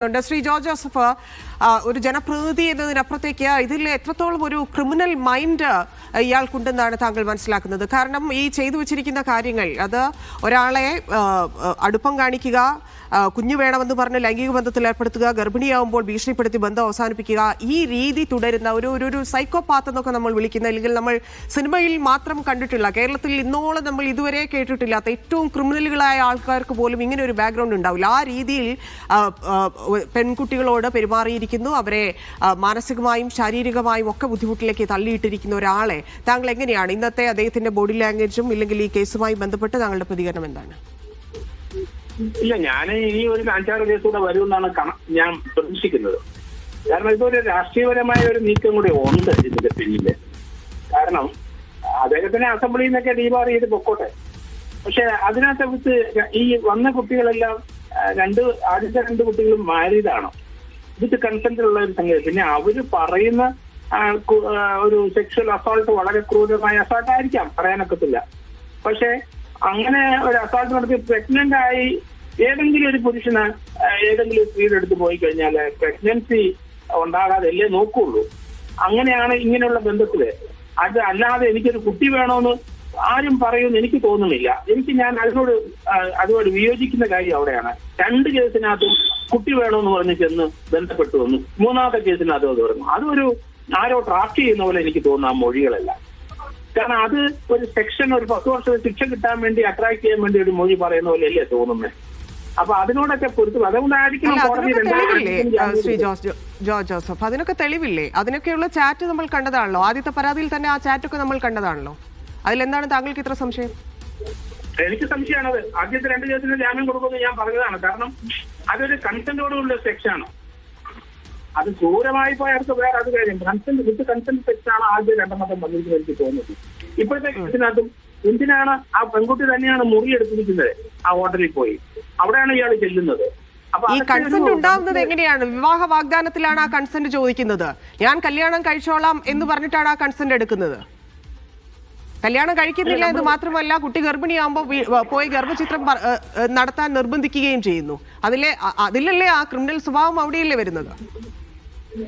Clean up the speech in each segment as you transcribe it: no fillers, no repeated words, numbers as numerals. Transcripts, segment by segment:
Shri George Joseph, ഒരു ജനപ്രതിനിധി എന്നതിനപ്പുറത്തേക്ക് ഇതിൽ എത്രത്തോളം ഒരു ക്രിമിനൽ മൈൻഡ് ഇയാൾക്കുണ്ടെന്നാണ് താങ്കൾ മനസ്സിലാക്കുന്നത്? കാരണം ഈ ചെയ്തു വച്ചിരിക്കുന്ന കാര്യങ്ങൾ, അത് ഒരാളെ അടുപ്പം കാണിക്കുക, കുഞ്ഞു വേണമെന്ന് പറഞ്ഞ് ലൈംഗിക ബന്ധത്തിൽ ഏർപ്പെടുത്തുക, ഗർഭിണിയാവുമ്പോൾ ഭീഷണിപ്പെടുത്തി ബന്ധം അവസാനിപ്പിക്കുക, ഈ രീതി തുടരുന്ന ഒരു സൈക്കോപാത്ത് എന്നൊക്കെ നമ്മൾ വിളിക്കുന്ന, അല്ലെങ്കിൽ നമ്മൾ സിനിമയിൽ മാത്രം കണ്ടിട്ടുള്ള, കേരളത്തിൽ ഇന്നോളം നമ്മൾ ഇതുവരെ കേട്ടിട്ടില്ലാത്ത ഏറ്റവും ക്രിമിനലുകളായ ആൾക്കാർക്ക് പോലും ഇങ്ങനെ ഒരു ബാക്ക്ഗ്രൗണ്ട് ഉണ്ടാവില്ല. ആ രീതിയിൽ പെൺകുട്ടികളോട് പെരുമാറിയിരിക്കുന്നു, അവരെ മാനസികമായും ശാരീരികമായും ഒക്കെ ബുദ്ധിമുട്ടിലേക്ക് തള്ളിയിട്ടിരിക്കുന്ന ഒരാളെ താങ്കൾ എങ്ങനെയാണ് ഇന്നത്തെ അദ്ദേഹത്തിന്റെ ബോഡി ലാംഗ്വേജും ഇല്ലെങ്കിൽ ഈ കേസുമായി ബന്ധപ്പെട്ട് താങ്കളുടെ പ്രതികരണം എന്താണ്? ഇല്ല, ഞാൻ ഇനി ഒരു 5-6 കേസൂടെ വരുമെന്നാണ് ഞാൻ പ്രതീക്ഷിക്കുന്നത്. കാരണം ഇതൊരു രാഷ്ട്രീയപരമായ ഒരു നീക്കം കൂടി ഉണ്ട് ഇതിന്റെ പിന്നില്. കാരണം അദ്ദേഹത്തിനെ അസംബ്ലിയിൽ നിന്നൊക്കെ ഡീബാർ ചെയ്ത് പൊക്കോട്ടെ, പക്ഷെ അതിനകത്ത് ഈ വന്ന കുട്ടികളെല്ലാം ആദ്യത്തെ 2 കുട്ടികളും മാരീഡാണ്, വിത്ത് കൺസെന്റിലുള്ള ഒരു സംഗതി. പിന്നെ അവര് പറയുന്ന ഒരു സെക്ഷൽ അസോൾട്ട് വളരെ ക്രൂരമായ അസോൾട്ട് ആയിരിക്കാം, പറയാനൊക്കത്തില്ല. പക്ഷെ അങ്ങനെ ഒരു അസോൾട്ട് നടത്തി പ്രഗ്നന്റ് ആയി ഏതെങ്കിലും ഒരു പുരുഷന് ഏതെങ്കിലും സ്ത്രീയുടെ അടുത്ത് പോയി കഴിഞ്ഞാൽ പ്രഗ്നൻസി ഉണ്ടാകാതെ നോക്കുള്ളൂ. അങ്ങനെയാണ് ഇങ്ങനെയുള്ള ബന്ധത്തില്. അത് അല്ലാതെ എനിക്കൊരു കുട്ടി വേണമെന്ന് ആരും പറയുമെന്ന് എനിക്ക് തോന്നുന്നില്ല. ഞാൻ അതുകൊണ്ട് വിയോജിക്കുന്ന കാര്യം അവിടെയാണ്. 2 കേസിനകത്തും കുട്ടി വേണമെന്ന് പറഞ്ഞ് ചെന്ന് ബന്ധപ്പെട്ടു വന്നു. 3ാമത്തെ കേസിനകത്തും അത് പറഞ്ഞു. അതൊരു ആരോ ഡ്രാഫ്റ്റ് ചെയ്യുന്ന പോലെ എനിക്ക് തോന്നുന്നു ആ മൊഴികളെല്ലാം. കാരണം അത് ഒരു സെക്ഷൻ, ഒരു 10 വർഷം ശിക്ഷ കിട്ടാൻ വേണ്ടി അട്രാക്ട് ചെയ്യാൻ വേണ്ടി ഒരു മൊഴി പറയുന്ന പോലെ അല്ലേ തോന്നുന്നത്. അപ്പൊ അതിനോടൊക്കെ പൊരുത്തും. അതുകൊണ്ടായിരിക്കും ശ്രീ ജോർജ് ജോസഫ്, അതിനൊക്കെ തെളിവില്ലേ? അതിനൊക്കെയുള്ള ചാറ്റ് നമ്മൾ കണ്ടതാണല്ലോ. ആദ്യത്തെ പരാതിയിൽ തന്നെ ആ ചാറ്റൊക്കെ നമ്മൾ കണ്ടതാണല്ലോ. അതിലെന്താണ് താങ്കൾക്ക് ഇത്ര സംശയം? എനിക്ക് സംശയമാണത്. ആദ്യത്തെ 2 കേസിന് ജാമ്യം കൊടുക്കുമെന്ന് ഞാൻ പറഞ്ഞതാണ്. കാരണം അതൊരു കൺസെന്റോടുള്ള സെക്ഷനാണ്. അത് ക്രൂരമായി പോയ അടുത്ത് വേറെ അത് കാര്യം. വിത്ത് കൺസെന്റ് സെക്ഷനാണ് ആദ്യം 2ാമത്തെ വന്നിരിക്കുന്നത് എനിക്ക് തോന്നുന്നത്. ഇപ്പോഴത്തെ കേസിനകത്തും എന്തിനാണ് ആ പെൺകുട്ടി തന്നെയാണ് മുറിയെടുത്തിരിക്കുന്നത് ആ ഹോട്ടലിൽ പോയി, അവിടെയാണ് ഇയാൾ ചെല്ലുന്നത്. ഈ കൺസെന്റ് ഉണ്ടാവുന്നത് എങ്ങനെയാണ്? വിവാഹ വാഗ്ദാനത്തിലാണ് ആ കൺസെന്റ് ചോദിക്കുന്നത്. ഞാൻ കല്യാണം കഴിച്ചോളാം എന്ന് പറഞ്ഞിട്ടാണ് ആ കൺസെന്റ് എടുക്കുന്നത്. കല്യാണം കഴിക്കുന്നില്ല എന്ന് മാത്രമല്ല, കുട്ടി ഗർഭിണിയാകുമ്പോൾ പോയി ഗർഭചിത്രം നടത്താൻ നിർബന്ധിക്കുകയും ചെയ്യുന്നു. അതിലല്ലേ ആ ക്രിമിനൽ സ്വഭാവം അവിടെയല്ലേ വരുന്നത്?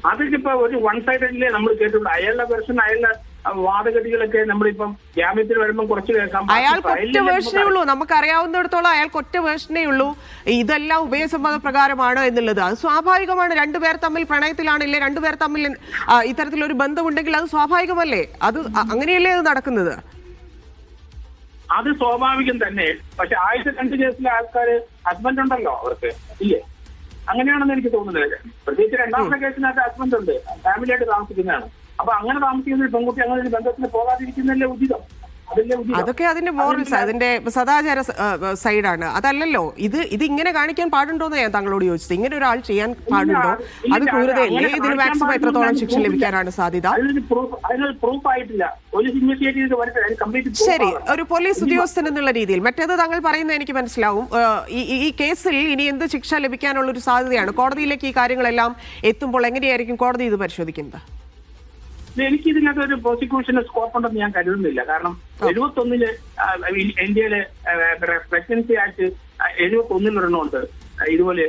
അതിപ്പോ ഒരു വൺ സൈഡല്ലേ നമ്മൾ കേട്ടിട്ടുണ്ട്. അയാളുടെ വെർഷൻ, അയാളുടെ വാദഗതികളൊക്കെ നമ്മളിപ്പം ജാമ്യത്തിൽ വരുമ്പോൾ കുറച്ച് കേൾക്കാം. അയാൾക്ക് ഒറ്റ വേർഷനേ ഉള്ളൂ, നമുക്കറിയാവുന്നിടത്തോളം അയാൾക്ക് ഒറ്റ വേർഷനേ ഉള്ളൂ. ഇതെല്ലാം ഉഭയസമ്മത പ്രകാരമാണ് എന്നുള്ളത്. അത് സ്വാഭാവികമാണ്. 2 പേർ തമ്മിൽ പ്രണയത്തിലാണില്ലേ, 2 പേർ തമ്മിൽ ഇത്തരത്തിലൊരു ബന്ധമുണ്ടെങ്കിൽ അത് സ്വാഭാവികമല്ലേ? അത് അങ്ങനെയല്ലേ അത് നടക്കുന്നത്? അത് സ്വാഭാവികം തന്നെ. പക്ഷെ ആദ്യത്തെ 2 കേസിലെ ആൾക്കാര് ഹസ്ബൻഡ് ഉണ്ടല്ലോ, അവർക്ക് ഇല്ലേ? അങ്ങനെയാണെന്ന് എനിക്ക് തോന്നുന്നത്. പ്രത്യേകിച്ച് 2ാമത്തെ കേസിനകത്ത് ഹസ്ബൻഡ് ഉണ്ട്, ഫാമിലിയായിട്ട് താമസിക്കുന്നതാണ്. അപ്പൊ അങ്ങനെ താമസിക്കുന്ന ഒരു പെൺകുട്ടി അങ്ങനെ ഒരു ബന്ധത്തിന് പോകാതിരിക്കുന്നതല്ലേ ഉചിതം. അതൊക്കെ അതിന്റെ മോറൽസ്, അതിന്റെ സദാചാര സൈഡാണ്. അതല്ലല്ലോ ഇത് ഇങ്ങനെ കാണിക്കാൻ പാടുണ്ടോന്ന് ഞാൻ താങ്കളോട് ചോദിച്ചത്. ഇങ്ങനെ ഒരാൾ ചെയ്യാൻ പാടുണ്ടോ? അത് ക്രൂരതയല്ലേ? ഇതിന് മാക്സിമം എത്രത്തോളം ശിക്ഷ ലഭിക്കാനാണ് സാധ്യത? ശരി, ഒരു പോലീസ് ഉദ്യോഗസ്ഥൻ എന്നുള്ള രീതിയിൽ മറ്റേത് താങ്കൾ പറയുന്നത് എനിക്ക് മനസ്സിലാവും. ഈ കേസിൽ ഇനി എന്ത് ശിക്ഷ ലഭിക്കാനുള്ള ഒരു സാധ്യതയാണ്? കോടതിയിലേക്ക് ഈ കാര്യങ്ങളെല്ലാം എത്തുമ്പോൾ എങ്ങനെയായിരിക്കും കോടതി ഇത് പരിശോധിക്കുന്നത്? എനിക്ക് ഇതിനകത്ത് ഒരു പ്രോസിക്യൂഷന് സ്കോപ്പ് ഉണ്ടെന്ന് ഞാൻ കരുതുന്നില്ല. കാരണം 71 ഇന്ത്യയിലെ പ്രഗ്നൻസി ആക്ട് 71 ഒരെണ്ണമുണ്ട് ഇതുപോലെ.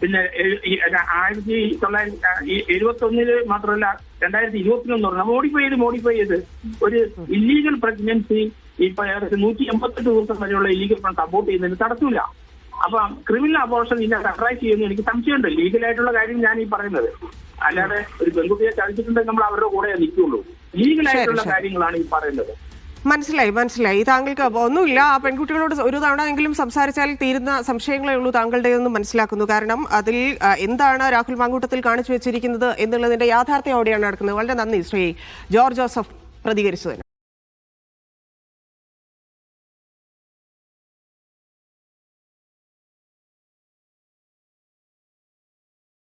പിന്നെ 1971 മാത്രമല്ല 2021 ഒരെണ്ണം മോഡിഫൈ ചെയ്ത് ഒരു ഇല്ലീഗൽ പ്രഗ്നൻസി ഇപ്പൊ 188 ദിവസം വരെയുള്ള ഇല്ലീഗൽ അബോർട്ട് ചെയ്യുന്നതിന് തടസ്സമില്ല. അപ്പൊ ക്രിമിനൽ അബോർഷൻ ഇതിനകത്ത് അട്രാക്ട് ചെയ്യുന്ന എനിക്ക് സംശയമുണ്ട്. ലീഗലായിട്ടുള്ള കാര്യം ഞാൻ ഈ പറയുന്നത്. അല്ലാതെ ഒരു പെൺകുട്ടിയെ ചതിച്ചിട്ടുണ്ടെങ്കിൽ നമ്മൾ അവരുടെ കൂടെ നിൽക്കുള്ളൂ. ലീഗലായിട്ടുള്ള കാര്യങ്ങളാണ് ഈ പറയുന്നത്. മനസ്സിലായി. താങ്കൾക്ക് ഒന്നുമില്ല, ആ പെൺകുട്ടികളോട് ഒരു തവണ എങ്കിലും സംസാരിച്ചാൽ തീരുന്ന സംശയങ്ങളേ ഉള്ളൂ താങ്കളുടേതെന്ന് മനസ്സിലാക്കുന്നു. കാരണം അതിൽ എന്താണ് രാഹുൽ മാങ്കൂട്ടത്തിൽ കാണിച്ചു വെച്ചിരിക്കുന്നത് എന്നുള്ളതിന്റെ യാഥാർത്ഥ്യം അവിടെയാണ് നടക്കുന്നത്. വളരെ നന്ദി ശ്രീ ജോർജ് ജോസഫ് പ്രതികരിച്ചതിന്.